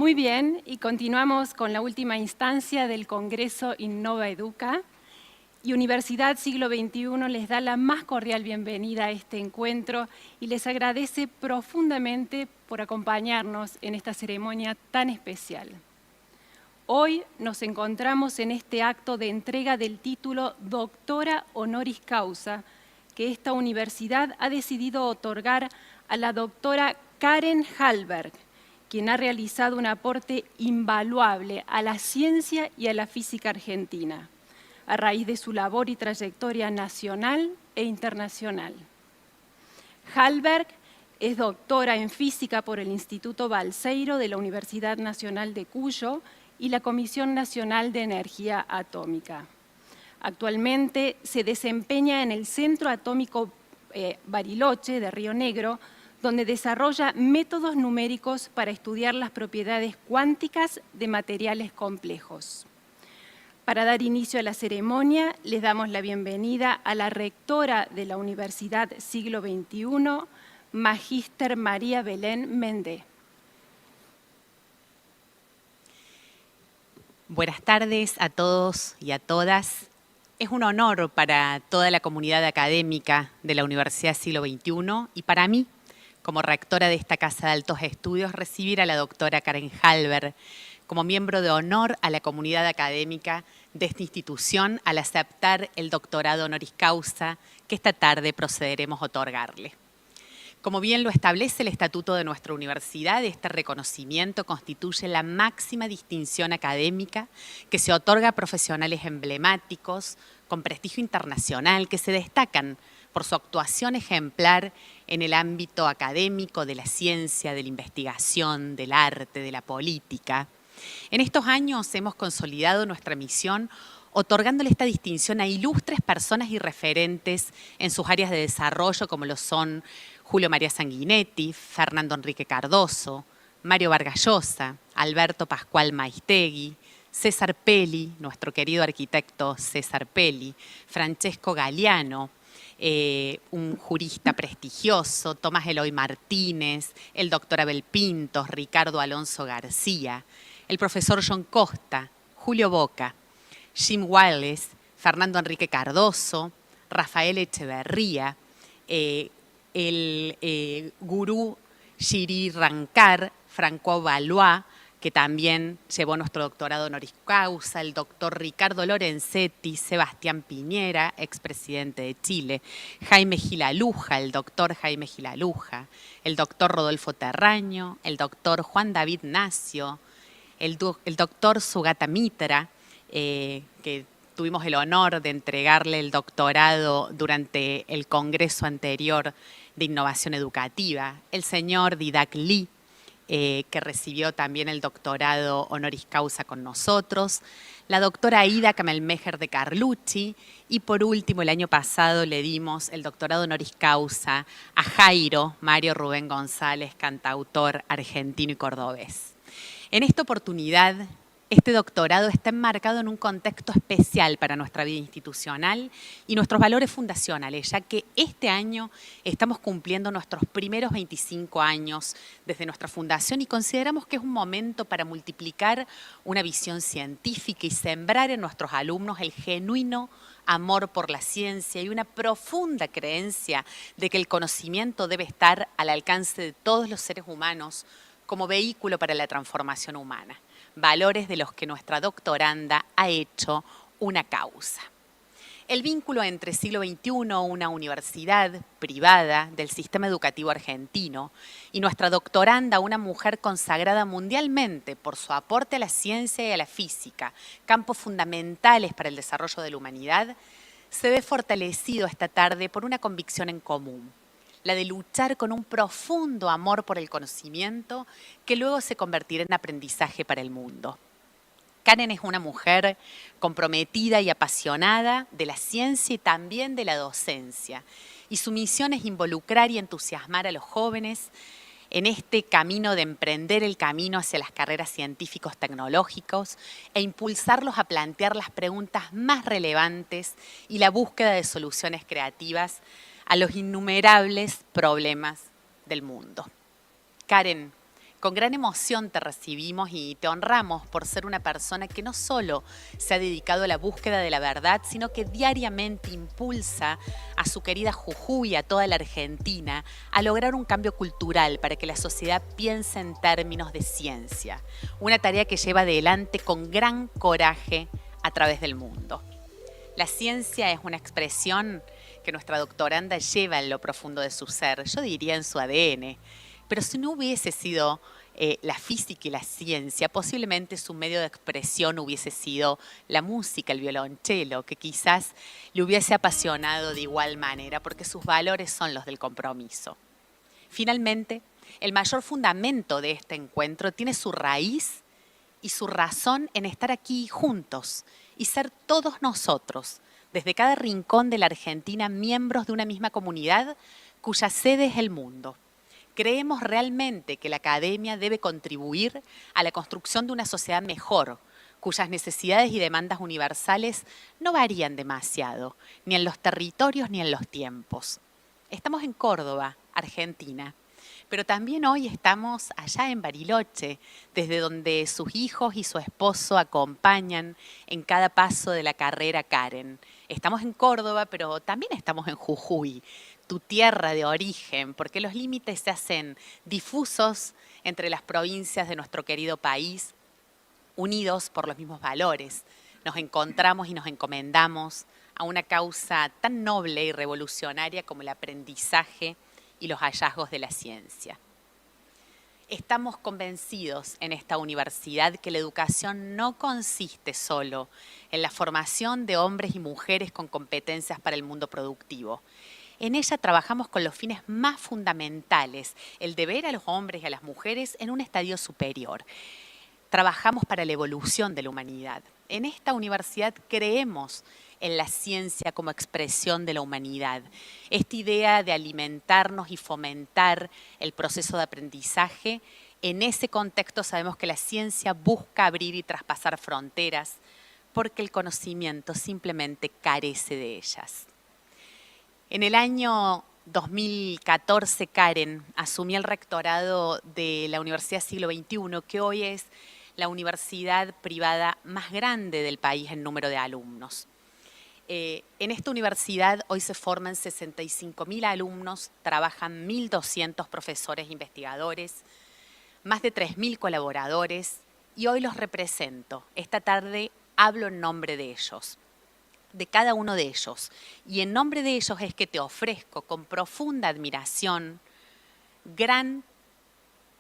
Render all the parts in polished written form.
Muy bien, y continuamos con la última instancia del Congreso Innova Educa. Y Universidad Siglo XXI les da la más cordial bienvenida a este encuentro y les agradece profundamente por acompañarnos en esta ceremonia tan especial. Hoy nos encontramos en este acto de entrega del título Doctora Honoris Causa que esta universidad ha decidido otorgar a la doctora Karen Hallberg, quien ha realizado un aporte invaluable a la ciencia y a la física argentina, a raíz de su labor y trayectoria nacional e internacional. Hallberg es doctora en física por el Instituto Balseiro de la Universidad Nacional de Cuyo y la Comisión Nacional de Energía Atómica. Actualmente se desempeña en el Centro Atómico Bariloche de Río Negro, donde desarrolla métodos numéricos para estudiar las propiedades cuánticas de materiales complejos. Para dar inicio a la ceremonia, les damos la bienvenida a la rectora de la Universidad Siglo XXI, Magíster María Belén Méndez. Buenas tardes a todos y a todas. Es un honor para toda la comunidad académica de la Universidad Siglo XXI y para mí, como rectora de esta Casa de Altos Estudios, recibir a la doctora Karen Hallberg como miembro de honor a la comunidad académica de esta institución al aceptar el doctorado honoris causa que esta tarde procederemos a otorgarle. Como bien lo establece el estatuto de nuestra universidad, este reconocimiento constituye la máxima distinción académica que se otorga a profesionales emblemáticos, con prestigio internacional, que se destacan por su actuación ejemplar en el ámbito académico, de la ciencia, de la investigación, del arte, de la política. En estos años hemos consolidado nuestra misión otorgándole esta distinción a ilustres personas y referentes en sus áreas de desarrollo, como lo son Julio María Sanguinetti, Fernando Enrique Cardoso, Mario Vargas Llosa, Alberto Pascual Maistegui, César Pelli, nuestro querido arquitecto César Pelli, Francesco Galiano, un jurista prestigioso, Tomás Eloy Martínez, el doctor Abel Pintos, Ricardo Alonso García, el profesor John Costa, Julio Boca, Jim Wallace, Fernando Enrique Cardoso, Rafael Echeverría, el gurú Giri Rankar, Francois Valois, que también llevó nuestro doctorado honoris causa, el doctor Ricardo Lorenzetti, Sebastián Piñera, expresidente de Chile, Jaime Gilaluja, el doctor Jaime Gilaluja, el doctor Rodolfo Terraño, el doctor Juan David Nacio, el doctor Sugata Mitra, que tuvimos el honor de entregarle el doctorado durante el congreso anterior de innovación educativa, el señor Didac Lee, que recibió también el doctorado honoris causa con nosotros, la doctora Aida Kamelmeher de Carlucci y por último el año pasado le dimos el doctorado honoris causa a Jairo Mario Rubén González, cantautor argentino y cordobés. En esta oportunidad, este doctorado está enmarcado en un contexto especial para nuestra vida institucional y nuestros valores fundacionales, ya que este año estamos cumpliendo nuestros primeros 25 años desde nuestra fundación y consideramos que es un momento para multiplicar una visión científica y sembrar en nuestros alumnos el genuino amor por la ciencia y una profunda creencia de que el conocimiento debe estar al alcance de todos los seres humanos como vehículo para la transformación humana. Valores de los que nuestra doctoranda ha hecho una causa. El vínculo entre Siglo XXI, una universidad privada del sistema educativo argentino, y nuestra doctoranda, una mujer consagrada mundialmente por su aporte a la ciencia y a la física, campos fundamentales para el desarrollo de la humanidad, se ve fortalecido esta tarde por una convicción en común: la de luchar con un profundo amor por el conocimiento que luego se convertirá en aprendizaje para el mundo. Karen es una mujer comprometida y apasionada de la ciencia y también de la docencia, y su misión es involucrar y entusiasmar a los jóvenes en este camino de emprender el camino hacia las carreras científicos tecnológicos e impulsarlos a plantear las preguntas más relevantes y la búsqueda de soluciones creativas a los innumerables problemas del mundo. Karen, Con gran emoción te recibimos y te honramos por ser una persona que no solo se ha dedicado a la búsqueda de la verdad, sino que diariamente impulsa a su querida Jujuy y a toda la Argentina a lograr un cambio cultural para que la sociedad piense en términos de ciencia. Una tarea que lleva adelante con gran coraje a través del mundo. La ciencia es una expresión que nuestra doctoranda lleva en lo profundo de su ser, yo diría en su ADN. Pero si no hubiese sido la física y la ciencia, posiblemente su medio de expresión hubiese sido la música, el violonchelo, que quizás le hubiese apasionado de igual manera, porque sus valores son los del compromiso. Finalmente, el mayor fundamento de este encuentro tiene su raíz y su razón en estar aquí juntos y ser todos nosotros, desde cada rincón de la Argentina, miembros de una misma comunidad cuya sede es el mundo. Creemos realmente que la academia debe contribuir a la construcción de una sociedad mejor, cuyas necesidades y demandas universales no varían demasiado, ni en los territorios ni en los tiempos. Estamos en Córdoba, Argentina, pero también hoy estamos allá en Bariloche, desde donde sus hijos y su esposo acompañan en cada paso de la carrera Karen. Estamos en Córdoba, pero también estamos en Jujuy, tu tierra de origen, porque los límites se hacen difusos entre las provincias de nuestro querido país, unidos por los mismos valores. Nos encontramos y nos encomendamos a una causa tan noble y revolucionaria como el aprendizaje y los hallazgos de la ciencia. Estamos convencidos en esta universidad que la educación no consiste solo en la formación de hombres y mujeres con competencias para el mundo productivo. En ella trabajamos con los fines más fundamentales, el de ver a los hombres y a las mujeres en un estadio superior. Trabajamos para la evolución de la humanidad. En esta universidad creemos en la ciencia como expresión de la humanidad. Esta idea de alimentarnos y fomentar el proceso de aprendizaje, en ese contexto sabemos que la ciencia busca abrir y traspasar fronteras porque el conocimiento simplemente carece de ellas. En el año 2014, Karen asumió el rectorado de la Universidad Siglo XXI, que hoy es la universidad privada más grande del país en número de alumnos. En esta universidad hoy se forman 65.000 alumnos, trabajan 1.200 profesores e investigadores, más de 3.000 colaboradores, y hoy los represento. Esta tarde hablo en nombre de ellos, de cada uno de ellos. Y en nombre de ellos es que te ofrezco con profunda admiración, gran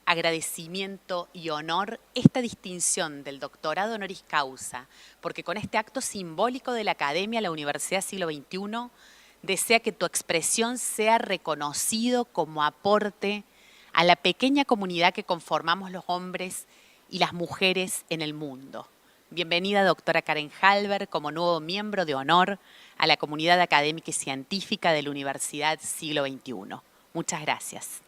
agradecimiento y honor esta distinción del doctorado honoris causa, porque con este acto simbólico de la Academia, la Universidad Siglo XXI desea que tu expresión sea reconocido como aporte a la pequeña comunidad que conformamos los hombres y las mujeres en el mundo. Bienvenida, doctora Karen Halber, como nuevo miembro de honor a la comunidad académica y científica de la Universidad Siglo XXI. Muchas gracias.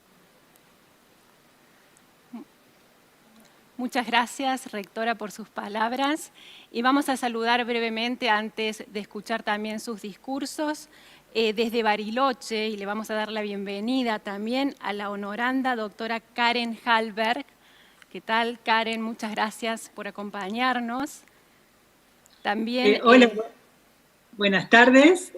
Muchas gracias, rectora, por sus palabras. Y vamos a saludar brevemente, antes de escuchar también sus discursos, desde Bariloche, y le vamos a dar la bienvenida también a la honoranda doctora Karen Halber. ¿Qué tal, Karen? Muchas gracias por acompañarnos. También, hola, buenas tardes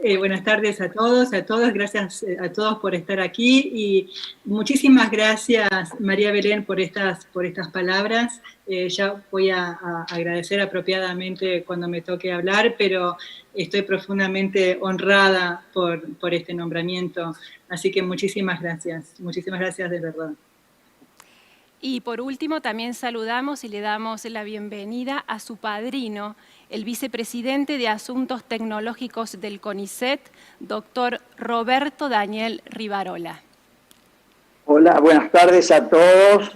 a todos, gracias a todos por estar aquí y muchísimas gracias, María Belén, por estas palabras. Ya voy a agradecer apropiadamente cuando me toque hablar, pero estoy profundamente honrada por este nombramiento, así que muchísimas gracias de verdad. Y por último, también saludamos y le damos la bienvenida a su padrino, el vicepresidente de Asuntos Tecnológicos del CONICET, doctor Roberto Daniel Rivarola. Hola, buenas tardes a todos.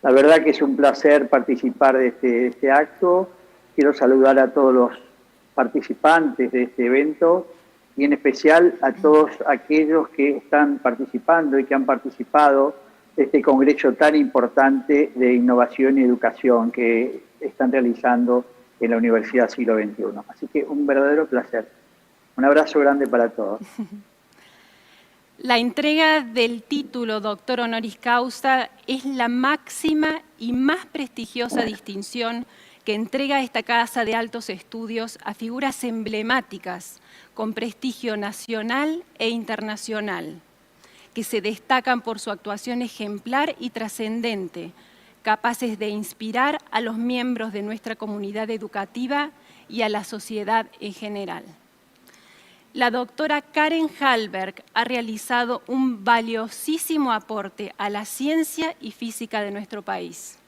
La verdad que es un placer participar de este acto. Quiero saludar a todos los participantes de este evento y en especial a todos aquellos que están participando y que han participado de este congreso tan importante de innovación y educación que están realizando en la Universidad Siglo XXI. Así que un verdadero placer. Un abrazo grande para todos. La entrega del título Doctor Honoris Causa es la máxima y más prestigiosa distinción que entrega esta Casa de Altos Estudios a figuras emblemáticas con prestigio nacional e internacional, que se destacan por su actuación ejemplar y trascendente, capaces de inspirar a los miembros de nuestra comunidad educativa y a la sociedad en general. La doctora Karen Hallberg ha realizado un valiosísimo aporte a la ciencia y física de nuestro país.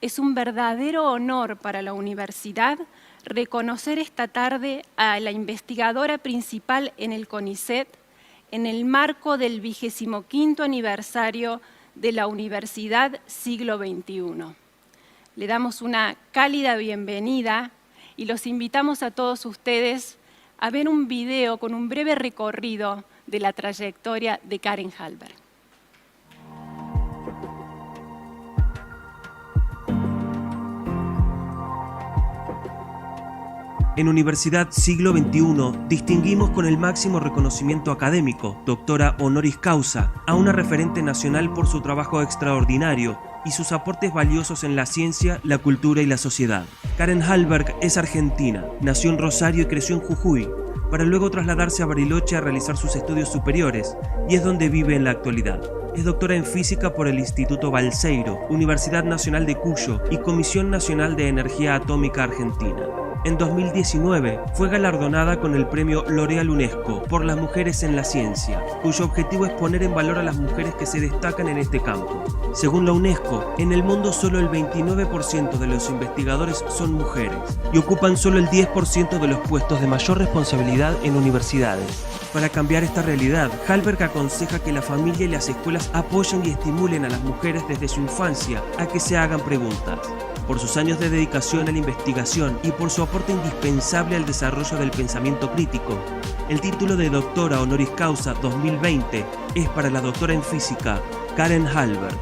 Es un verdadero honor para la universidad reconocer esta tarde a la investigadora principal en el CONICET en el marco del 25º aniversario de la Universidad Siglo XXI. Le damos una cálida bienvenida y los invitamos a todos ustedes a ver un video con un breve recorrido de la trayectoria de Karen Hallberg. En Universidad Siglo XXI distinguimos con el máximo reconocimiento académico, doctora honoris causa, a una referente nacional por su trabajo extraordinario y sus aportes valiosos en la ciencia, la cultura y la sociedad. Karen Hallberg es argentina, nació en Rosario y creció en Jujuy, para luego trasladarse a Bariloche a realizar sus estudios superiores, y es donde vive en la actualidad. Es doctora en física por el Instituto Balseiro, Universidad Nacional de Cuyo y Comisión Nacional de Energía Atómica Argentina. En 2019 fue galardonada con el premio L'Oréal UNESCO por las mujeres en la ciencia, cuyo objetivo es poner en valor a las mujeres que se destacan en este campo. Según la UNESCO, en el mundo solo el 29% de los investigadores son mujeres y ocupan solo el 10% de los puestos de mayor responsabilidad en universidades. Para cambiar esta realidad, Hallberg aconseja que la familia y las escuelas apoyen y estimulen a las mujeres desde su infancia a que se hagan preguntas. Por sus años de dedicación a la investigación y por su aporte indispensable al desarrollo del pensamiento crítico, el título de Doctora Honoris Causa 2020 es para la doctora en física Karen Hallberg.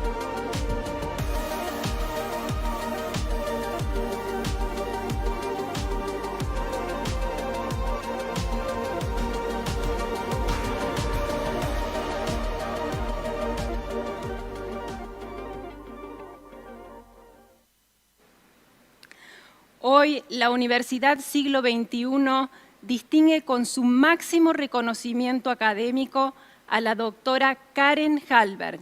Hoy, la Universidad Siglo XXI distingue con su máximo reconocimiento académico a la doctora Karen Hallberg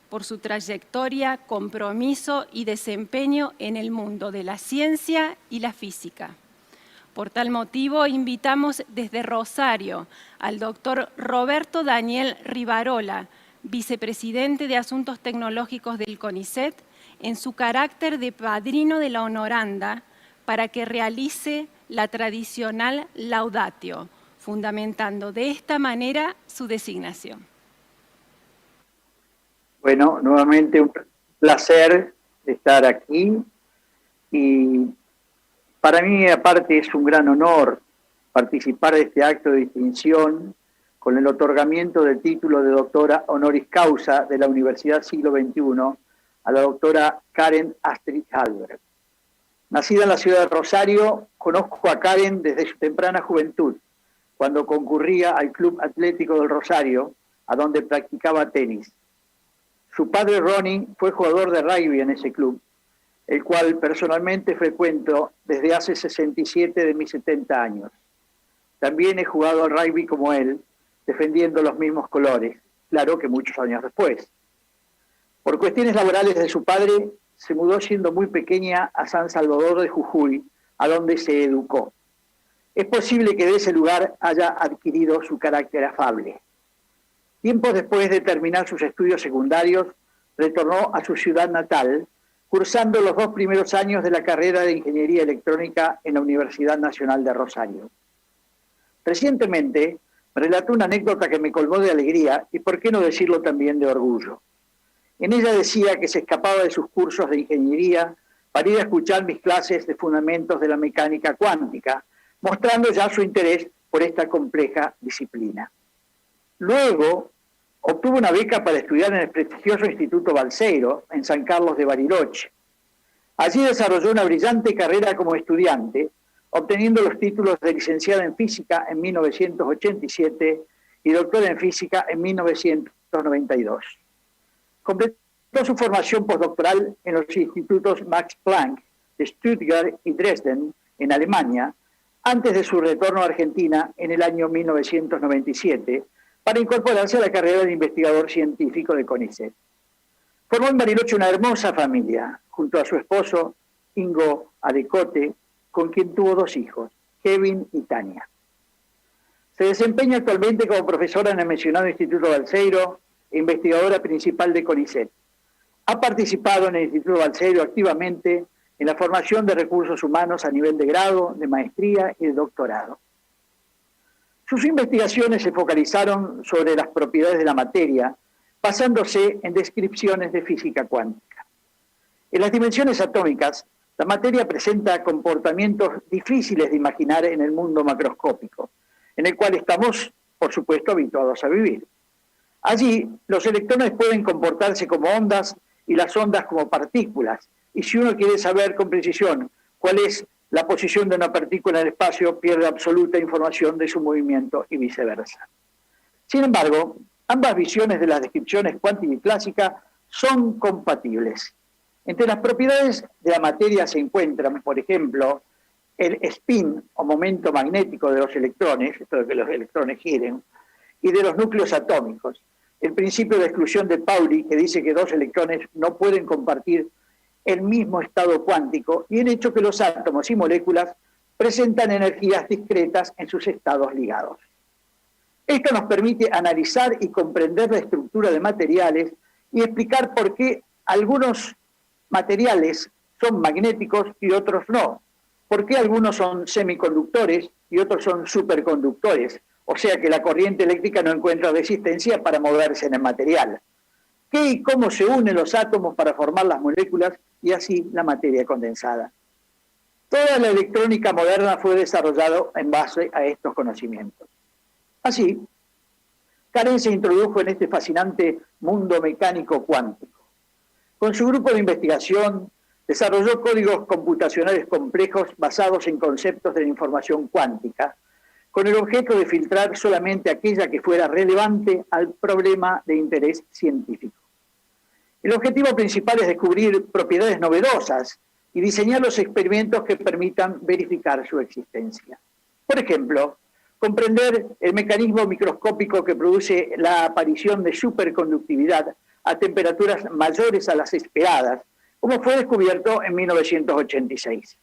por su trayectoria, compromiso y desempeño en el mundo de la ciencia y la física. Por tal motivo, invitamos desde Rosario al doctor Roberto Daniel Rivarola, vicepresidente de Asuntos Tecnológicos del CONICET, en su carácter de padrino de la honoranda, para que realice la tradicional laudatio, fundamentando de esta manera su designación. Bueno, nuevamente un placer estar aquí y para mí aparte es un gran honor participar de este acto de distinción con el otorgamiento del título de doctora honoris causa de la Universidad Siglo XXI a la doctora Karen Astrid Hallberg. Nacida en la ciudad de Rosario, conozco a Karen desde su temprana juventud, cuando concurría al Club Atlético del Rosario, a donde practicaba tenis. Su padre Ronnie fue jugador de rugby en ese club, el cual personalmente frecuento desde hace 67 de mis 70 años. También he jugado al rugby como él, defendiendo los mismos colores, claro que muchos años después. Por cuestiones laborales de su padre, se mudó siendo muy pequeña a San Salvador de Jujuy, a donde se educó. Es posible que de ese lugar haya adquirido su carácter afable. Tiempos después de terminar sus estudios secundarios, retornó a su ciudad natal, cursando los 2 primeros años de la carrera de Ingeniería Electrónica en la Universidad Nacional de Rosario. Recientemente, me relató una anécdota que me colmó de alegría y, por qué no decirlo, también de orgullo. En ella decía que se escapaba de sus cursos de ingeniería para ir a escuchar mis clases de fundamentos de la mecánica cuántica, mostrando ya su interés por esta compleja disciplina. Luego, obtuvo una beca para estudiar en el prestigioso Instituto Balseiro, en San Carlos de Bariloche. Allí desarrolló una brillante carrera como estudiante, obteniendo los títulos de licenciada en física en 1987 y doctora en física en 1992. Completó su formación postdoctoral en los institutos Max Planck de Stuttgart y Dresden, en Alemania, antes de su retorno a Argentina en el año 1997, para incorporarse a la carrera de investigador científico de CONICET. Formó en Bariloche una hermosa familia, junto a su esposo, Ingo Adecote, con quien tuvo 2 hijos, Kevin y Tania. Se desempeña actualmente como profesora en el mencionado Instituto Balseiro e investigadora principal de CONICET. Ha participado en el Instituto Balseiro activamente en la formación de recursos humanos a nivel de grado, de maestría y de doctorado. Sus investigaciones se focalizaron sobre las propiedades de la materia, basándose en descripciones de física cuántica. En las dimensiones atómicas, la materia presenta comportamientos difíciles de imaginar en el mundo macroscópico, en el cual estamos, por supuesto, habituados a vivir. Allí, los electrones pueden comportarse como ondas y las ondas como partículas, y si uno quiere saber con precisión cuál es la posición de una partícula en el espacio, pierde absoluta información de su movimiento y viceversa. Sin embargo, ambas visiones de las descripciones cuántica y clásica son compatibles. Entre las propiedades de la materia se encuentran, por ejemplo, el spin o momento magnético de los electrones, esto de que los electrones giren, y de los núcleos atómicos. El principio de exclusión de Pauli, que dice que 2 electrones no pueden compartir el mismo estado cuántico, y el hecho que los átomos y moléculas presentan energías discretas en sus estados ligados. Esto nos permite analizar y comprender la estructura de materiales y explicar por qué algunos materiales son magnéticos y otros no, por qué algunos son semiconductores y otros son superconductores, o sea que la corriente eléctrica no encuentra resistencia para moverse en el material. ¿Qué y cómo se unen los átomos para formar las moléculas y así la materia condensada? Toda la electrónica moderna fue desarrollada en base a estos conocimientos. Así, Karen se introdujo en este fascinante mundo mecánico cuántico. Con su grupo de investigación, desarrolló códigos computacionales complejos basados en conceptos de la información cuántica, con el objeto de filtrar solamente aquella que fuera relevante al problema de interés científico. El objetivo principal es descubrir propiedades novedosas y diseñar los experimentos que permitan verificar su existencia. Por ejemplo, comprender el mecanismo microscópico que produce la aparición de superconductividad a temperaturas mayores a las esperadas, como fue descubierto en 1986.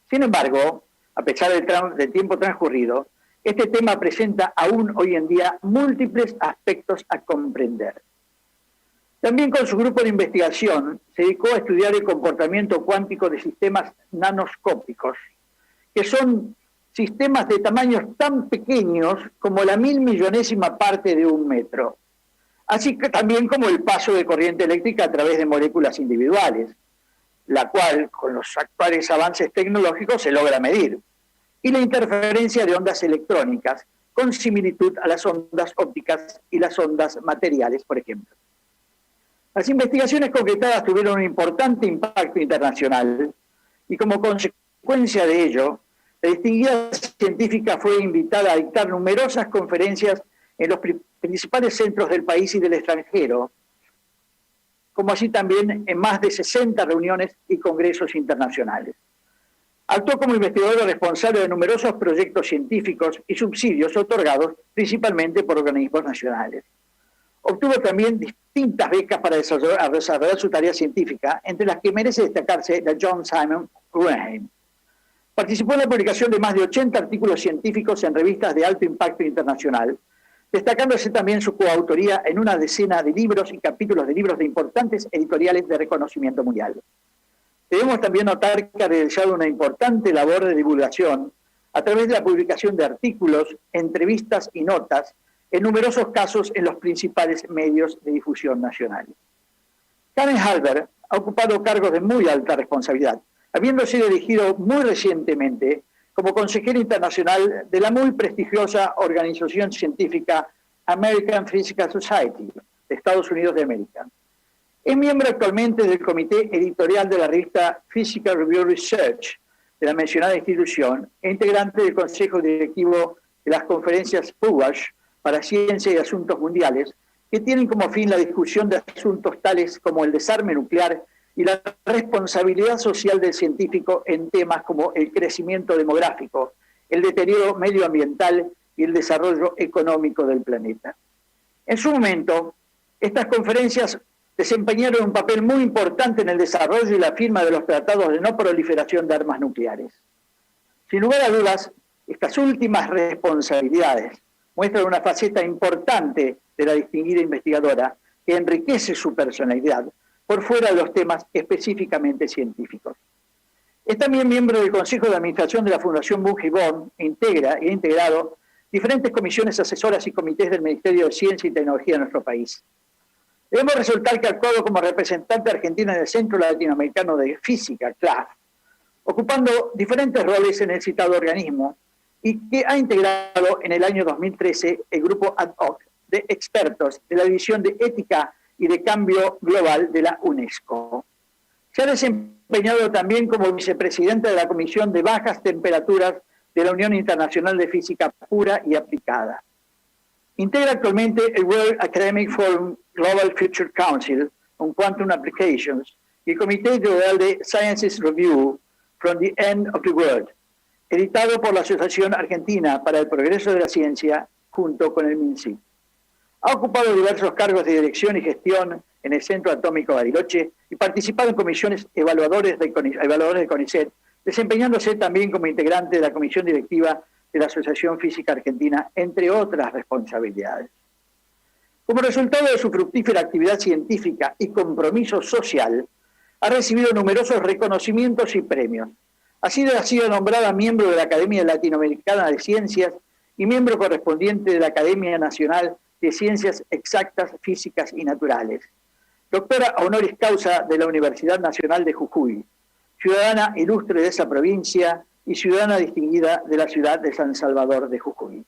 Sin embargo, a pesar del tiempo transcurrido, este tema presenta aún hoy en día múltiples aspectos a comprender. También con su grupo de investigación se dedicó a estudiar el comportamiento cuántico de sistemas nanoscópicos, que son sistemas de tamaños tan pequeños como la 1.000.000.000ª parte de un metro, así que también como el paso de corriente eléctrica a través de moléculas individuales, la cual con los actuales avances tecnológicos se logra medir, y la interferencia de ondas electrónicas con similitud a las ondas ópticas y las ondas materiales, por ejemplo. Las investigaciones concretadas tuvieron un importante impacto internacional y como consecuencia de ello, la distinguida científica fue invitada a dictar numerosas conferencias en los principales centros del país y del extranjero, como así también en más de 60 reuniones y congresos internacionales. Actuó como investigadora responsable de numerosos proyectos científicos y subsidios otorgados principalmente por organismos nacionales. Obtuvo también distintas becas para desarrollar su tarea científica, entre las que merece destacarse la John Simon Guggenheim. Participó en la publicación de más de 80 artículos científicos en revistas de alto impacto internacional, destacándose también su coautoría en una decena de libros y capítulos de libros de importantes editoriales de reconocimiento mundial. Debemos también notar que ha realizado una importante labor de divulgación a través de la publicación de artículos, entrevistas y notas, en numerosos casos en los principales medios de difusión nacionales. Karen Halber ha ocupado cargos de muy alta responsabilidad, habiendo sido elegido muy recientemente como consejera internacional de la muy prestigiosa organización científica American Physical Society de Estados Unidos de América. Es miembro actualmente del comité editorial de la revista Physical Review Research de la mencionada institución e integrante del consejo directivo de las conferencias PUASH, para Ciencia y Asuntos Mundiales, que tienen como fin la discusión de asuntos tales como el desarme nuclear y la responsabilidad social del científico en temas como el crecimiento demográfico, el deterioro medioambiental y el desarrollo económico del planeta. En su momento, estas conferencias desempeñaron un papel muy importante en el desarrollo y la firma de los tratados de no proliferación de armas nucleares. Sin lugar a dudas, estas últimas responsabilidades muestran una faceta importante de la distinguida investigadora que enriquece su personalidad por fuera de los temas específicamente científicos. Es también miembro del Consejo de Administración de la Fundación Bunge-Born e ha integrado diferentes comisiones asesoras y comités del Ministerio de Ciencia y Tecnología de nuestro país. Debemos resaltar que ha actuado como representante argentina en el Centro Latinoamericano de Física, CLAF, ocupando diferentes roles en el citado organismo y que ha integrado en el año 2013 el grupo ad hoc de expertos de la División de Ética y de Cambio Global de la UNESCO. Se ha desempeñado también como vicepresidente de la Comisión de Bajas Temperaturas de la Unión Internacional de Física Pura y Aplicada. Integra actualmente el World Academic Forum Global Future Council on Quantum Applications y el Comité Global de Sciences Review From the End of the World, editado por la Asociación Argentina para el Progreso de la Ciencia junto con el MINCIP. Ha ocupado diversos cargos de dirección y gestión en el Centro Atómico Bariloche y participado en comisiones evaluadores de CONICET, desempeñándose también como integrante de la comisión directiva de la Asociación Física Argentina, entre otras responsabilidades. Como resultado de su fructífera actividad científica y compromiso social, ha recibido numerosos reconocimientos y premios. Ha sido nombrada miembro de la Academia Latinoamericana de Ciencias y miembro correspondiente de la Academia Nacional de Ciencias Exactas, Físicas y Naturales. Doctora honoris causa de la Universidad Nacional de Jujuy, ciudadana ilustre de esa provincia y ciudadana distinguida de la ciudad de San Salvador de Jujuy.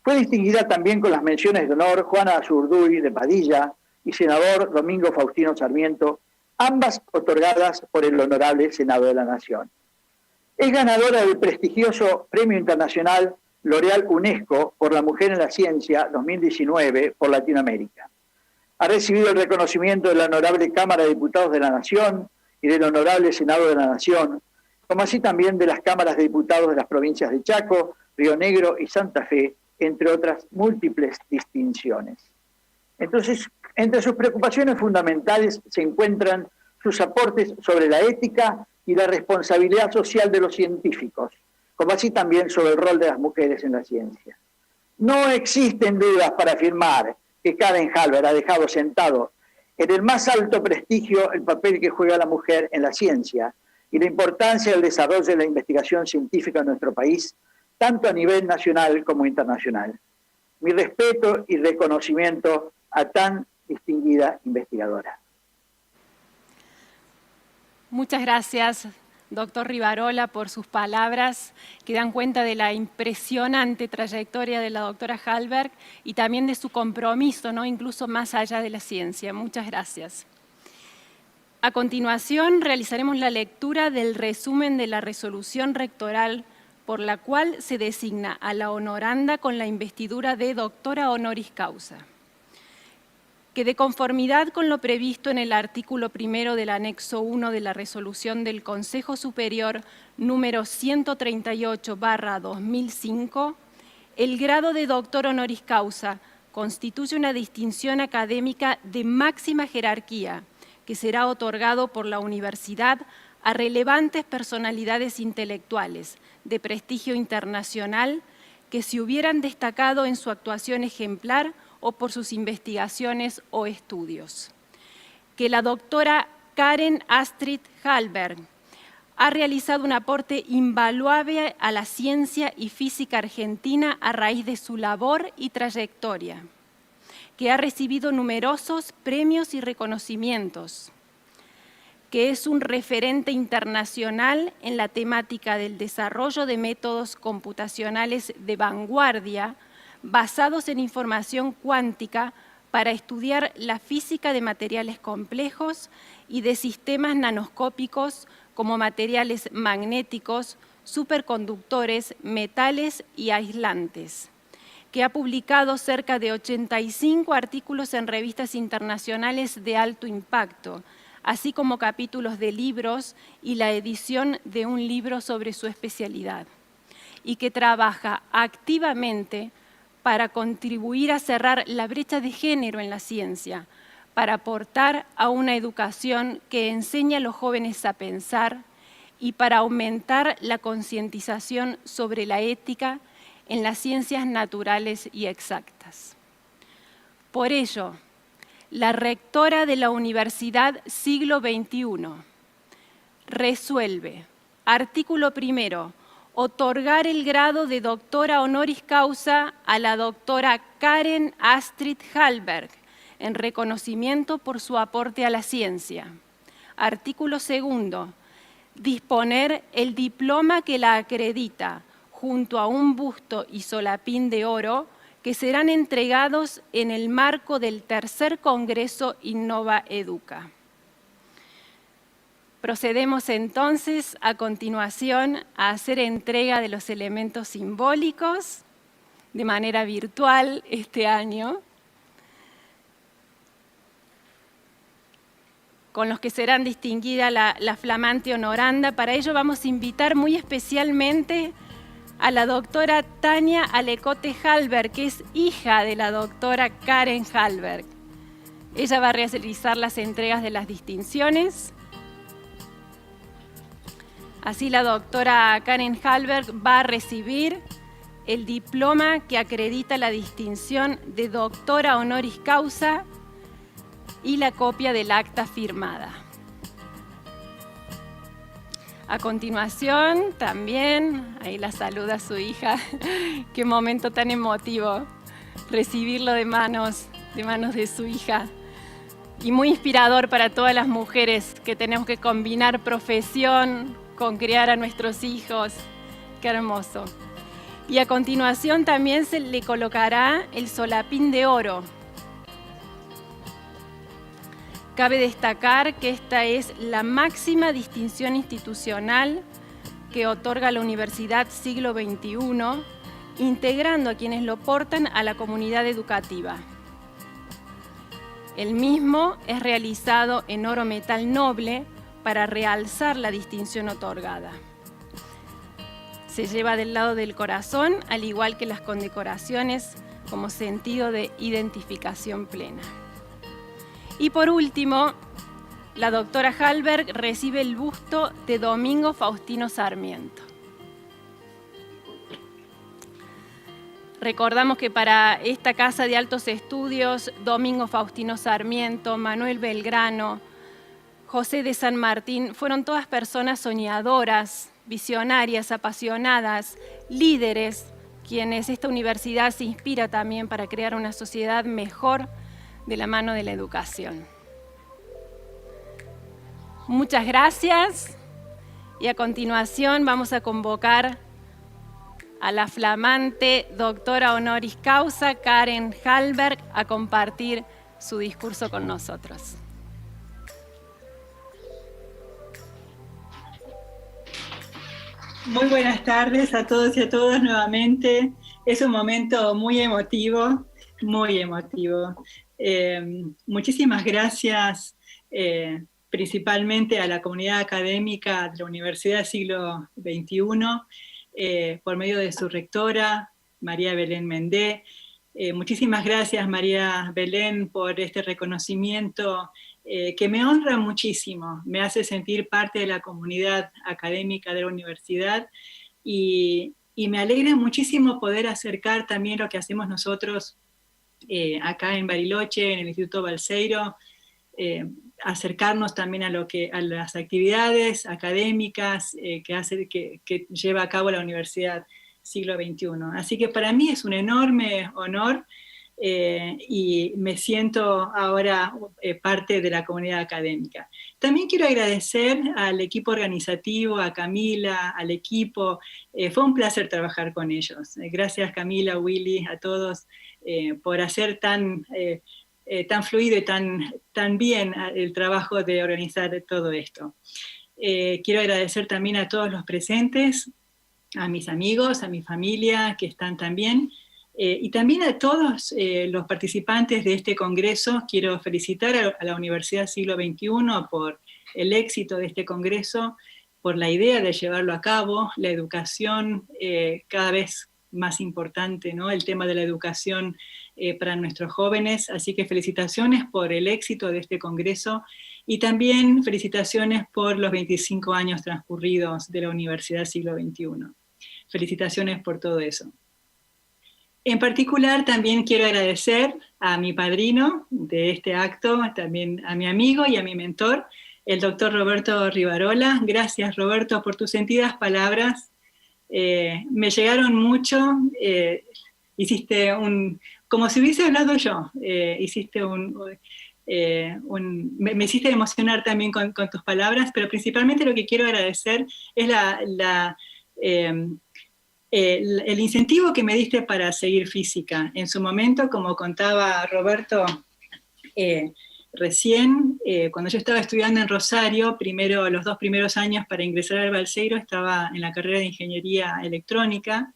Fue distinguida también con las menciones de honor Juana Azurduy de Padilla y senador Domingo Faustino Sarmiento, ambas otorgadas por el Honorable Senado de la Nación. Es ganadora del prestigioso Premio Internacional L'Oréal UNESCO por la Mujer en la Ciencia 2019 por Latinoamérica. Ha recibido el reconocimiento de la Honorable Cámara de Diputados de la Nación y del Honorable Senado de la Nación, como así también de las cámaras de diputados de las provincias de Chaco, Río Negro y Santa Fe, entre otras múltiples distinciones. Entonces, entre sus preocupaciones fundamentales se encuentran sus aportes sobre la ética y la responsabilidad social de los científicos, como así también sobre el rol de las mujeres en la ciencia. No existen dudas para afirmar que Karen Halbert ha dejado sentado en el más alto prestigio el papel que juega la mujer en la ciencia y la importancia del desarrollo de la investigación científica en nuestro país, tanto a nivel nacional como internacional. Mi respeto y reconocimiento a tan distinguida investigadora. Muchas gracias, doctor Rivarola, por sus palabras que dan cuenta de la impresionante trayectoria de la doctora Halbert y también de su compromiso, ¿no? Incluso más allá de la ciencia. Muchas gracias. A continuación, realizaremos la lectura del resumen de la resolución rectoral por la cual se designa a la honoranda con la investidura de doctora honoris causa. Que de conformidad con lo previsto en el artículo 1 del anexo 1 de la resolución del Consejo Superior número 138/2005, el grado de doctor honoris causa constituye una distinción académica de máxima jerarquía que será otorgado por la universidad a relevantes personalidades intelectuales de prestigio internacional que se hubieran destacado en su actuación ejemplar o por sus investigaciones o estudios. Que la doctora Karen Astrid Halbert ha realizado un aporte invaluable a la ciencia y física argentina a raíz de su labor y trayectoria, que ha recibido numerosos premios y reconocimientos, que es un referente internacional en la temática del desarrollo de métodos computacionales de vanguardia basados en información cuántica para estudiar la física de materiales complejos y de sistemas nanoscópicos como materiales magnéticos, superconductores, metales y aislantes, que ha publicado cerca de 85 artículos en revistas internacionales de alto impacto, así como capítulos de libros y la edición de un libro sobre su especialidad, y que trabaja activamente para contribuir a cerrar la brecha de género en la ciencia, para aportar a una educación que enseñe a los jóvenes a pensar y para aumentar la concientización sobre la ética en las ciencias naturales y exactas. Por ello, la rectora de la Universidad Siglo XXI resuelve, artículo primero, otorgar el grado de doctora honoris causa a la doctora Karen Astrid Hallberg, en reconocimiento por su aporte a la ciencia. Artículo segundo, disponer el diploma que la acredita, junto a un busto y solapín de oro, que serán entregados en el marco del tercer Congreso Innova Educa. Procedemos entonces a continuación a hacer entrega de los elementos simbólicos de manera virtual este año, con los que serán distinguida la flamante honoranda. Para ello vamos a invitar muy especialmente a la doctora Tania Alecote Hallberg, que es hija de la doctora Karen Hallberg. Ella va a realizar las entregas de las distinciones. Así la doctora Karen Hallberg va a recibir el diploma que acredita la distinción de doctora honoris causa y la copia del acta firmada. A continuación, también, ahí la saluda su hija, qué momento tan emotivo, recibirlo de manos de su hija. Y muy inspirador para todas las mujeres que tenemos que combinar profesión con criar a nuestros hijos. Qué hermoso. Y a continuación también se le colocará el solapín de oro. Cabe destacar que esta es la máxima distinción institucional que otorga la Universidad Siglo XXI, integrando a quienes lo portan a la comunidad educativa. El mismo es realizado en oro metal noble para realzar la distinción otorgada. Se lleva del lado del corazón, al igual que las condecoraciones, como sentido de identificación plena. Y por último, la doctora Hallberg recibe el busto de Domingo Faustino Sarmiento. Recordamos que para esta Casa de Altos Estudios, Domingo Faustino Sarmiento, Manuel Belgrano, José de San Martín, fueron todas personas soñadoras, visionarias, apasionadas, líderes, quienes esta universidad se inspira también para crear una sociedad mejor de la mano de la educación. Muchas gracias y a continuación vamos a convocar a la flamante doctora honoris causa Karen Hallberg a compartir su discurso con nosotros. Muy buenas tardes a todos y a todas nuevamente. Es un momento muy emotivo, muy emotivo. Muchísimas gracias principalmente a la comunidad académica de la Universidad Siglo XXI, por medio de su rectora, María Belén Mendé. Muchísimas gracias, María Belén, por este reconocimiento que me honra muchísimo, me hace sentir parte de la comunidad académica de la universidad y me alegra muchísimo poder acercar también lo que hacemos nosotros acá en Bariloche, en el Instituto Balseiro, acercarnos también a las actividades académicas que lleva a cabo la Universidad Siglo XXI. Así que para mí es un enorme honor y me siento ahora parte de la comunidad académica. También quiero agradecer al equipo organizativo, a Camila, al equipo. Fue un placer trabajar con ellos. Gracias Camila, Willy, a todos por hacer tan fluido y tan bien el trabajo de organizar todo esto. Quiero agradecer también a todos los presentes, a mis amigos, a mi familia que están también. Y también a todos los participantes de este congreso, quiero felicitar a la Universidad Siglo XXI por el éxito de este congreso, por la idea de llevarlo a cabo, la educación cada vez más importante, ¿no? El tema de la educación para nuestros jóvenes, así que felicitaciones por el éxito de este congreso y también felicitaciones por los 25 años transcurridos de la Universidad Siglo XXI. Felicitaciones por todo eso. En particular, también quiero agradecer a mi padrino de este acto, también a mi amigo y a mi mentor, el doctor Roberto Rivarola. Gracias, Roberto, por tus sentidas palabras. Me llegaron mucho. Hiciste como si hubiese hablado yo, hiciste me hiciste emocionar también con tus palabras, pero principalmente lo que quiero agradecer es el incentivo que me diste para seguir física. En su momento, como contaba Roberto recién, cuando yo estaba estudiando en Rosario, los 2 primeros años para ingresar al Balseiro, estaba en la carrera de Ingeniería Electrónica,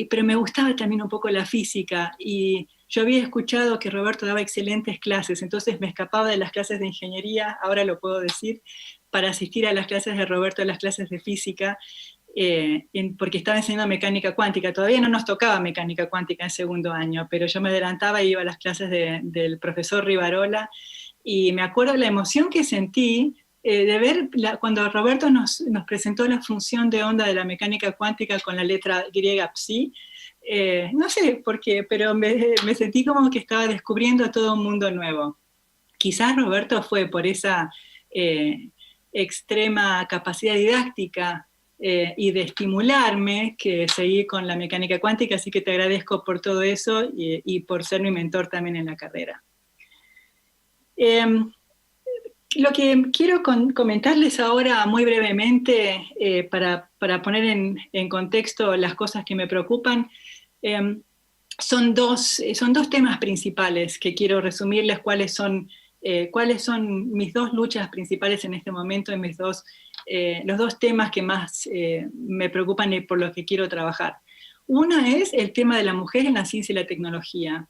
pero me gustaba también un poco la física, y yo había escuchado que Roberto daba excelentes clases, entonces me escapaba de las clases de ingeniería, ahora lo puedo decir, para asistir a las clases de Roberto, a las clases de física, porque estaba enseñando mecánica cuántica. Todavía no nos tocaba mecánica cuántica en segundo año, pero yo me adelantaba y iba a las clases del profesor Rivarola, y me acuerdo la emoción que sentí de ver cuando Roberto nos presentó la función de onda de la mecánica cuántica con la letra griega psi. No sé por qué, pero me sentí como que estaba descubriendo todo un mundo nuevo. Quizás Roberto fue por esa extrema capacidad didáctica y de estimularme que seguí con la mecánica cuántica, así que te agradezco por todo eso y por ser mi mentor también en la carrera. Lo que quiero comentarles ahora muy brevemente, para poner en contexto las cosas que me preocupan, son dos temas principales que quiero resumirles cuáles son mis 2 luchas principales en este momento, los 2 temas que más me preocupan y por los que quiero trabajar. Una es el tema de la mujer en la ciencia y la tecnología,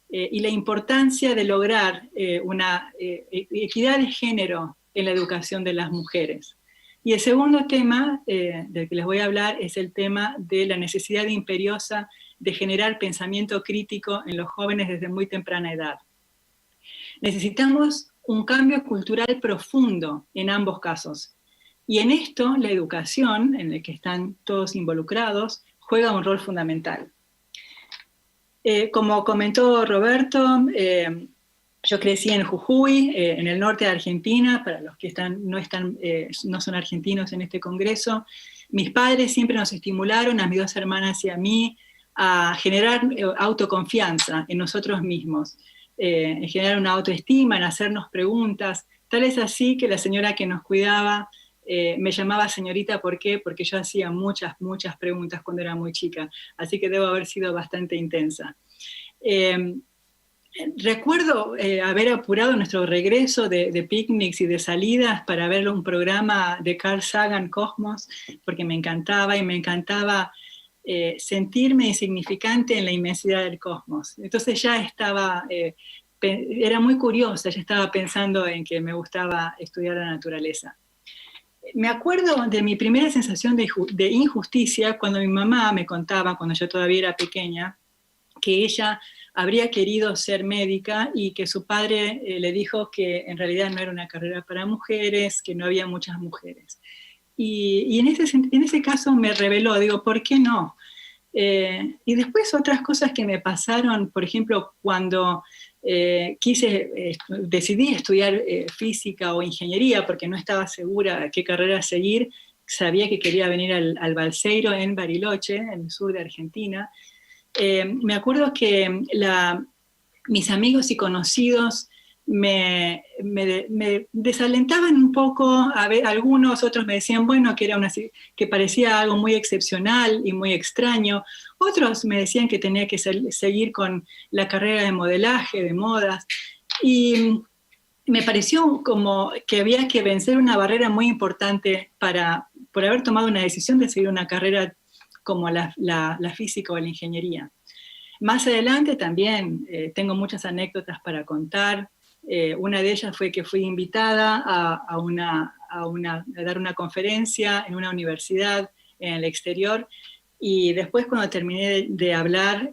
y la importancia de lograr una equidad de género en la educación de las mujeres. Y el segundo tema del que les voy a hablar es el tema de la necesidad imperiosa de generar pensamiento crítico en los jóvenes desde muy temprana edad. Necesitamos un cambio cultural profundo en ambos casos. Y en esto, la educación, en la que están todos involucrados, juega un rol fundamental. Como comentó Roberto, yo crecí en Jujuy, en el norte de Argentina, para los que no son argentinos en este congreso. Mis padres siempre nos estimularon, a mis 2 hermanas y a mí, a generar autoconfianza en nosotros mismos, en generar una autoestima, en hacernos preguntas. Tal es así que la señora que nos cuidaba me llamaba señorita. ¿Por qué? Porque yo hacía muchas preguntas cuando era muy chica, así que debo haber sido bastante intensa. Recuerdo haber apurado nuestro regreso de picnics y de salidas para ver un programa de Carl Sagan, Cosmos, porque me encantaba, y me encantaba sentirme insignificante en la inmensidad del cosmos. Entonces ya era muy curiosa, ya estaba pensando en que me gustaba estudiar la naturaleza. Me acuerdo de mi primera sensación de injusticia cuando mi mamá me contaba, cuando yo todavía era pequeña, que ella habría querido ser médica y que su padre le dijo que en realidad no era una carrera para mujeres, que no había muchas mujeres. Y en ese caso me reveló, digo, ¿por qué no? Y después otras cosas que me pasaron, por ejemplo, cuando decidí estudiar física o ingeniería porque no estaba segura qué carrera seguir. Sabía que quería venir al Balseiro en Bariloche, en el sur de Argentina. Me acuerdo que mis amigos y conocidos me desalentaban un poco. Algunos, otros me decían, bueno, que parecía algo muy excepcional y muy extraño. Otros me decían que tenía que seguir con la carrera de modelaje, de modas. Y me pareció como que había que vencer una barrera muy importante por haber tomado una decisión de seguir una carrera como la física o la ingeniería. Más adelante también tengo muchas anécdotas para contar. Una de ellas fue que fui invitada a dar una conferencia en una universidad en el exterior, y después cuando terminé de hablar,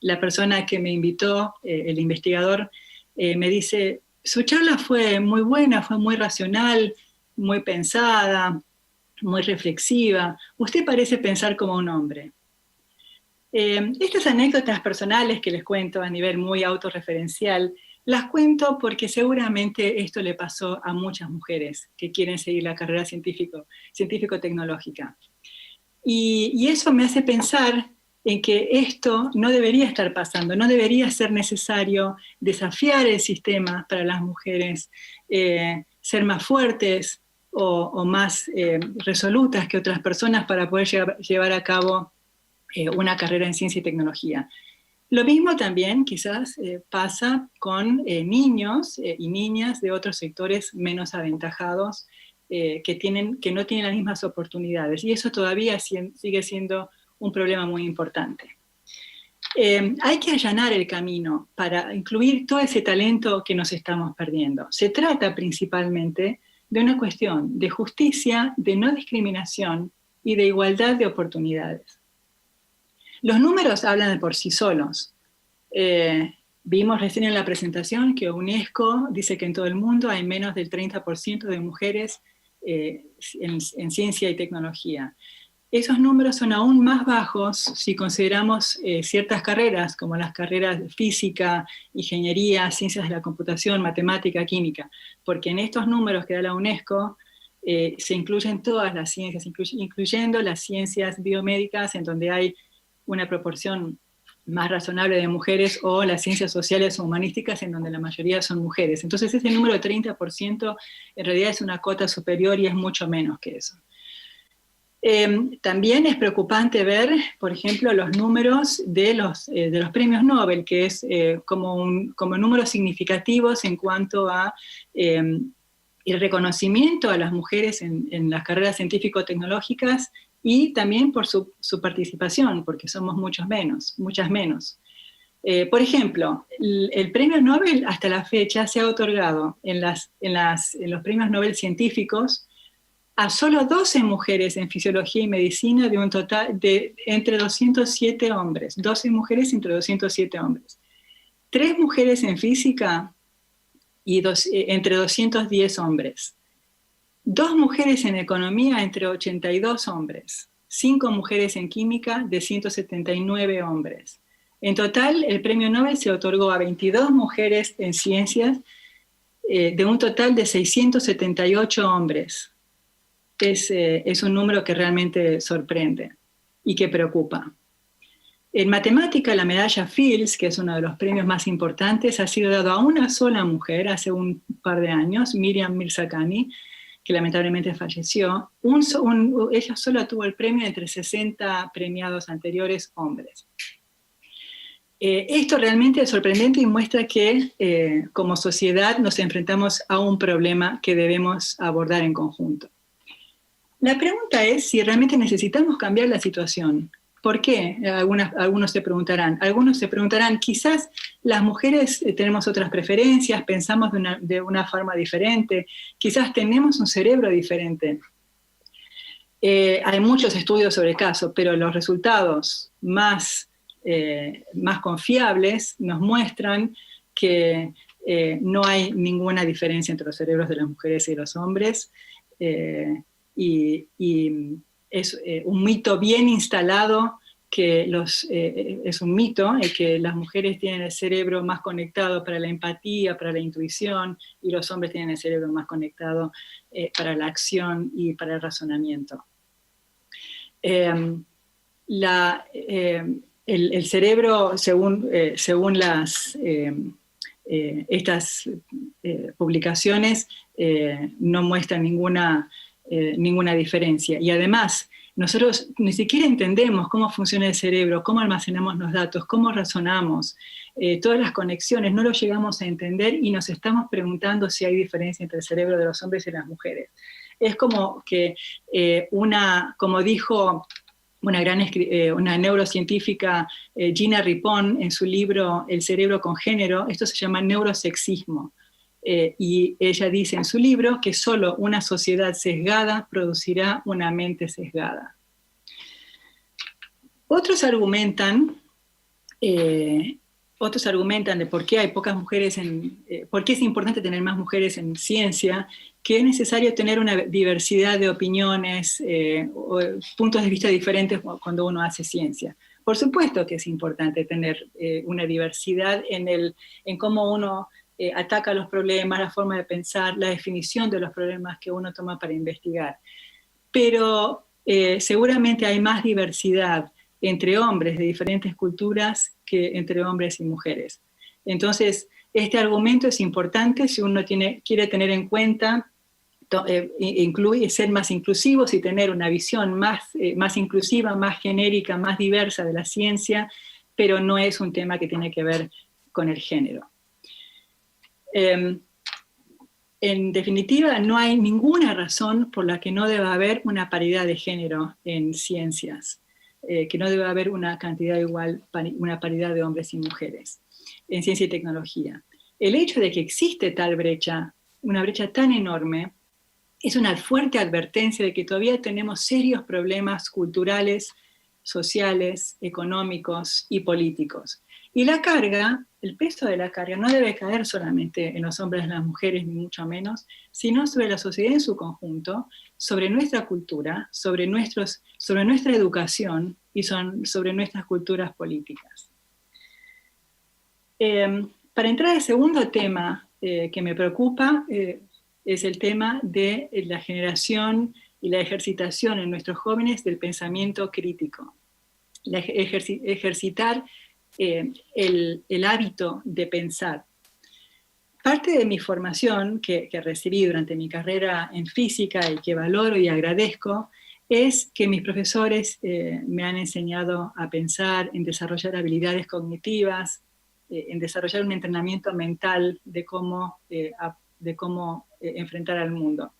la persona que me invitó, el investigador, me dice: su charla fue muy buena, fue muy racional, muy pensada, muy reflexiva. Usted parece pensar como un hombre. Estas anécdotas personales que les cuento a nivel muy autorreferencial, las cuento porque seguramente esto le pasó a muchas mujeres que quieren seguir la carrera científico-tecnológica. Y eso me hace pensar en que esto no debería estar pasando, no debería ser necesario desafiar el sistema para las mujeres, ser más fuertes o más resolutas que otras personas para poder llevar a cabo una carrera en ciencia y tecnología. Lo mismo también quizás pasa con niños y niñas de otros sectores menos aventajados que no tienen las mismas oportunidades, y eso todavía sigue siendo un problema muy importante. Hay que allanar el camino para incluir todo ese talento que nos estamos perdiendo. Se trata principalmente de una cuestión de justicia, de no discriminación y de igualdad de oportunidades. Los números hablan por sí solos. Vimos recién en la presentación que UNESCO dice que en todo el mundo hay menos del 30% de mujeres en ciencia y tecnología. Esos números son aún más bajos si consideramos ciertas carreras, como las carreras de física, ingeniería, ciencias de la computación, matemática, química, porque en estos números que da la UNESCO se incluyen todas las ciencias, incluyendo las ciencias biomédicas, en donde hay una proporción más razonable de mujeres, o las ciencias sociales o humanísticas, en donde la mayoría son mujeres. Entonces ese número de 30% en realidad es una cota superior y es mucho menos que eso. También es preocupante ver, por ejemplo, los números de los premios Nobel, que es como números significativos en cuanto a el reconocimiento a las mujeres en las carreras científico-tecnológicas, y también por su participación, porque somos muchas menos. Por ejemplo, el premio Nobel hasta la fecha se ha otorgado en los premios Nobel científicos a solo 12 mujeres en fisiología y medicina, de un total de entre 207 hombres. 12 mujeres entre 207 hombres. 3 mujeres en física y entre 210 hombres. 2 mujeres en economía entre 82 hombres. 5 mujeres en química de 179 hombres. En total, el premio Nobel se otorgó a 22 mujeres en ciencias, de un total de 678 hombres. Es un número que realmente sorprende y que preocupa. En matemática, la medalla Fields, que es uno de los premios más importantes, ha sido dado a una sola mujer hace un par de años, Miriam Mirzakhani, que lamentablemente falleció. Ella sola tuvo el premio entre 60 premiados anteriores hombres. Esto realmente es sorprendente y muestra que como sociedad nos enfrentamos a un problema que debemos abordar en conjunto. La pregunta es si realmente necesitamos cambiar la situación. ¿Por qué? Algunos se preguntarán, quizás las mujeres tenemos otras preferencias, pensamos de una forma diferente, quizás tenemos un cerebro diferente. Hay muchos estudios sobre el caso, pero los resultados más confiables nos muestran que no hay ninguna diferencia entre los cerebros de las mujeres y los hombres, y es un mito bien instalado que es un mito que las mujeres tienen el cerebro más conectado para la empatía, para la intuición, y los hombres tienen el cerebro más conectado para la acción y para el razonamiento. El cerebro, según estas publicaciones, no muestra ninguna diferencia. Y además, nosotros ni siquiera entendemos cómo funciona el cerebro, cómo almacenamos los datos, cómo razonamos, todas las conexiones, no lo llegamos a entender, y nos estamos preguntando si hay diferencia entre el cerebro de los hombres y las mujeres. Es como que como dijo una neurocientífica, Gina Ripon, en su libro El cerebro con género. Esto se llama neurosexismo. Y ella dice en su libro que solo una sociedad sesgada producirá una mente sesgada. Otros argumentan de por qué hay pocas mujeres por qué es importante tener más mujeres en ciencia, que es necesario tener una diversidad de opiniones o puntos de vista diferentes cuando uno hace ciencia. Por supuesto que es importante tener una diversidad en cómo uno ataca los problemas, la forma de pensar, la definición de los problemas que uno toma para investigar. Pero seguramente hay más diversidad entre hombres de diferentes culturas que entre hombres y mujeres. Entonces, este argumento es importante si uno quiere tener en cuenta, ser más inclusivos y tener una visión más inclusiva, más genérica, más diversa de la ciencia, pero no es un tema que tiene que ver con el género. En definitiva, no hay ninguna razón por la que no deba haber una paridad de género en ciencias, que no deba haber una cantidad igual, una paridad de hombres y mujeres en ciencia y tecnología. El hecho de que existe tal brecha, una brecha tan enorme, es una fuerte advertencia de que todavía tenemos serios problemas culturales, sociales, económicos y políticos. Y la carga, el peso de la carga no debe caer solamente en los hombres y las mujeres, ni mucho menos, sino sobre la sociedad en su conjunto, sobre nuestra cultura, sobre nuestra educación y sobre nuestras culturas políticas. Para entrar al segundo tema que me preocupa, es el tema de la generación y la ejercitación en nuestros jóvenes del pensamiento crítico. Ejercitar el hábito de pensar. Parte de mi formación que recibí durante mi carrera en física y que valoro y agradezco es que mis profesores me han enseñado a pensar, en desarrollar habilidades cognitivas, en desarrollar un entrenamiento mental de cómo enfrentar al mundo.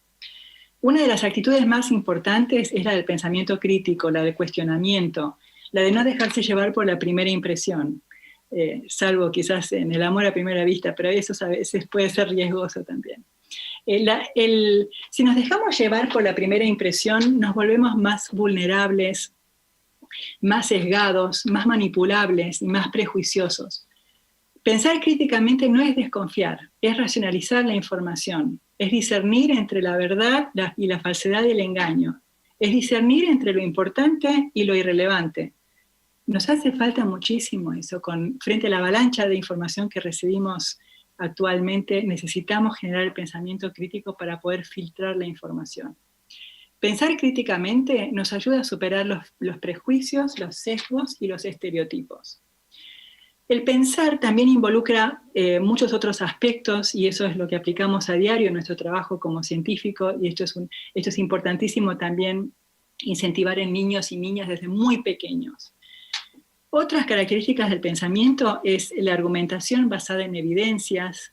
Una de las actitudes más importantes es la del pensamiento crítico, la del cuestionamiento, la de no dejarse llevar por la primera impresión, salvo quizás en el amor a primera vista, pero eso a veces puede ser riesgoso también. Si nos dejamos llevar por la primera impresión, nos volvemos más vulnerables, más sesgados, más manipulables y más prejuiciosos. Pensar críticamente no es desconfiar, es racionalizar la información, es discernir entre la verdad y la falsedad y el engaño, es discernir entre lo importante y lo irrelevante. Nos hace falta muchísimo eso. Frente a la avalancha de información que recibimos actualmente, necesitamos generar el pensamiento crítico para poder filtrar la información. Pensar críticamente nos ayuda a superar los prejuicios, los sesgos y los estereotipos. El pensar también involucra muchos otros aspectos, y eso es lo que aplicamos a diario en nuestro trabajo como científico, y esto es importantísimo también incentivar en niños y niñas desde muy pequeños. Otras características del pensamiento es la argumentación basada en evidencias,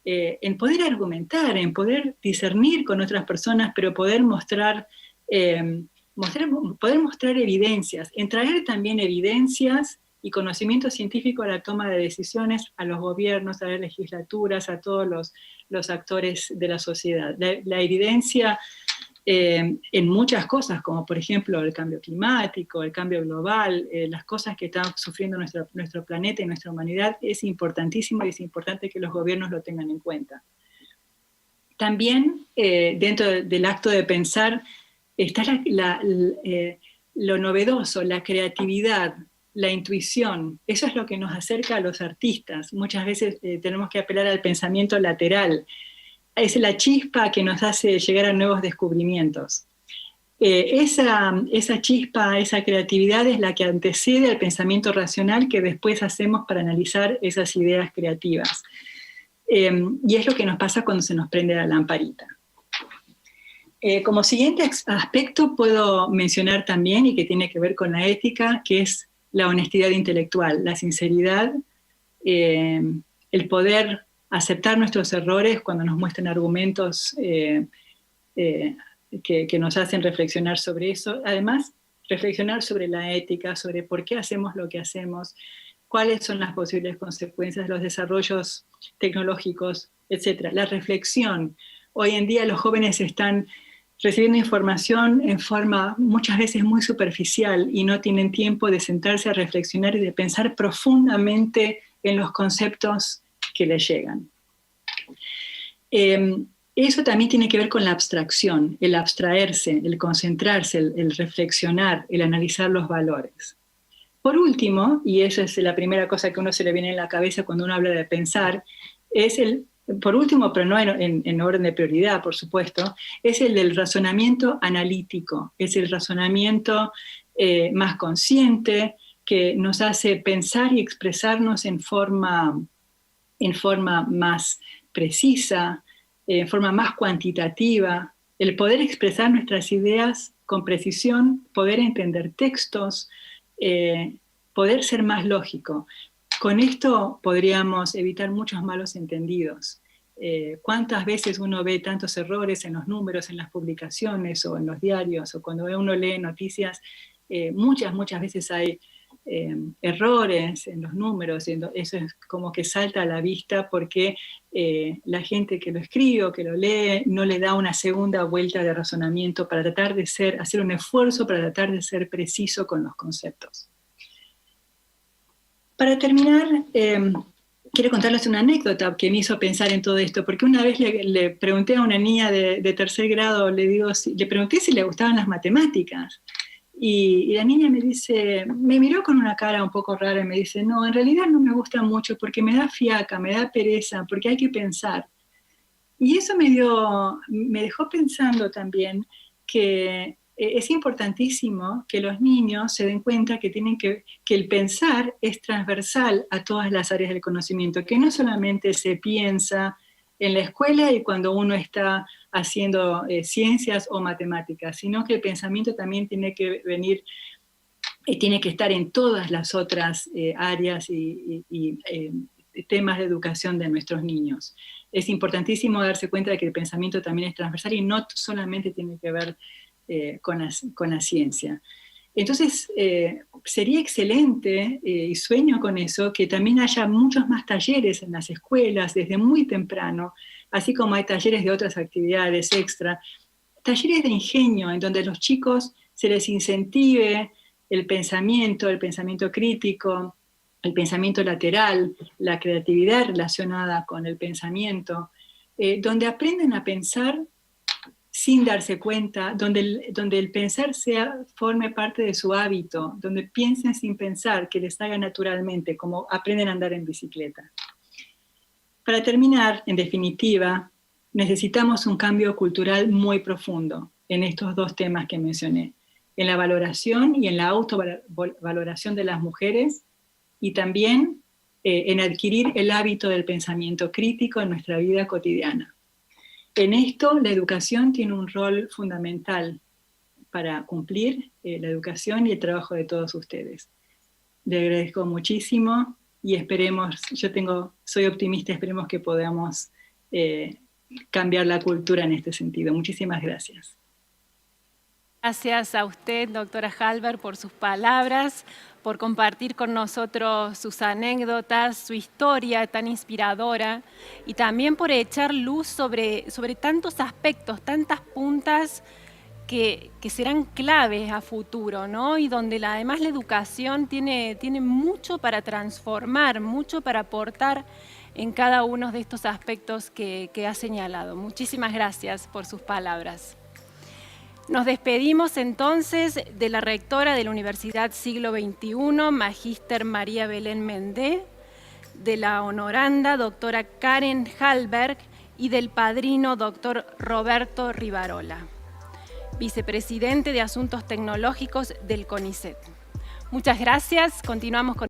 en poder argumentar, en poder discernir con otras personas, pero poder mostrar evidencias, en traer también evidencias y conocimiento científico a la toma de decisiones, a los gobiernos, a las legislaturas, a todos los actores de la sociedad. La evidencia en muchas cosas, como por ejemplo el cambio climático, el cambio global, las cosas que está sufriendo nuestro planeta y nuestra humanidad, es importantísimo y es importante que los gobiernos lo tengan en cuenta. También dentro del acto de pensar está lo novedoso, la creatividad, la intuición. Eso es lo que nos acerca a los artistas. Muchas veces tenemos que apelar al pensamiento lateral. Es la chispa que nos hace llegar a nuevos descubrimientos. Esa chispa, esa creatividad es la que antecede al pensamiento racional que después hacemos para analizar esas ideas creativas. Y es lo que nos pasa cuando se nos prende la lamparita. Como siguiente aspecto puedo mencionar también, y que tiene que ver con la ética, que es la honestidad intelectual, la sinceridad, el poder aceptar nuestros errores cuando nos muestran argumentos que nos hacen reflexionar sobre eso. Además, reflexionar sobre la ética, sobre por qué hacemos lo que hacemos, cuáles son las posibles consecuencias de los desarrollos tecnológicos, etc. La reflexión. Hoy en día los jóvenes están recibiendo información en forma muchas veces muy superficial y no tienen tiempo de sentarse a reflexionar y de pensar profundamente en los conceptos que les llegan. Eso también tiene que ver con la abstracción, el abstraerse, el concentrarse, el reflexionar, el analizar los valores. Por último, y esa es la primera cosa que a uno se le viene en la cabeza cuando uno habla de pensar, es por último, pero no en orden de prioridad, por supuesto, es el del razonamiento analítico, es el razonamiento más consciente, que nos hace pensar y expresarnos en forma más precisa, en forma más cuantitativa, el poder expresar nuestras ideas con precisión, poder entender textos, poder ser más lógico. Con esto podríamos evitar muchos malos entendidos. ¿Cuántas veces uno ve tantos errores en los números, en las publicaciones o en los diarios, o cuando uno lee noticias? Muchas veces hay errores en los números, y eso es como que salta a la vista porque la gente que lo escribe o que lo lee no le da una segunda vuelta de razonamiento para tratar de hacer un esfuerzo para tratar de ser preciso con los conceptos. Para terminar, quiero contarles una anécdota que me hizo pensar en todo esto, porque una vez le pregunté a una niña de tercer grado, le pregunté si le gustaban las matemáticas, y la niña me miró con una cara un poco rara y me dice, no, en realidad no me gusta mucho porque me da fiaca, me da pereza, porque hay que pensar. Y eso me dejó pensando también que es importantísimo que los niños se den cuenta que el pensar es transversal a todas las áreas del conocimiento, que no solamente se piensa en la escuela y cuando uno está haciendo ciencias o matemáticas, sino que el pensamiento también tiene que venir y tiene que estar en todas las otras áreas y temas de educación de nuestros niños. Es importantísimo darse cuenta de que el pensamiento también es transversal y no solamente tiene que ver con la ciencia. Entonces, sería excelente, y sueño con eso, que también haya muchos más talleres en las escuelas desde muy temprano, así como hay talleres de otras actividades extra, talleres de ingenio, en donde a los chicos se les incentive el pensamiento crítico, el pensamiento lateral, la creatividad relacionada con el pensamiento, donde aprenden a pensar sin darse cuenta, donde el pensar forme parte de su hábito, donde piensen sin pensar, que les haga naturalmente, como aprenden a andar en bicicleta. Para terminar, en definitiva, necesitamos un cambio cultural muy profundo en estos dos temas que mencioné, en la valoración y en la autovaloración de las mujeres, y también en adquirir el hábito del pensamiento crítico en nuestra vida cotidiana. En esto, la educación tiene un rol fundamental para cumplir la educación y el trabajo de todos ustedes. Les agradezco muchísimo y esperemos, soy optimista, esperemos que podamos cambiar la cultura en este sentido. Muchísimas gracias. Gracias a usted, doctora Hallberg, por sus palabras, por compartir con nosotros sus anécdotas, su historia tan inspiradora y también por echar luz sobre tantos aspectos, tantas puntas que serán claves a futuro, ¿no? Y donde además la educación tiene mucho para transformar, mucho para aportar en cada uno de estos aspectos que ha señalado. Muchísimas gracias por sus palabras. Nos despedimos entonces de la rectora de la Universidad Siglo XXI, Magíster María Belén Mendé, de la honoranda doctora Karen Hallberg y del padrino doctor Roberto Rivarola, vicepresidente de Asuntos Tecnológicos del CONICET. Muchas gracias, continuamos con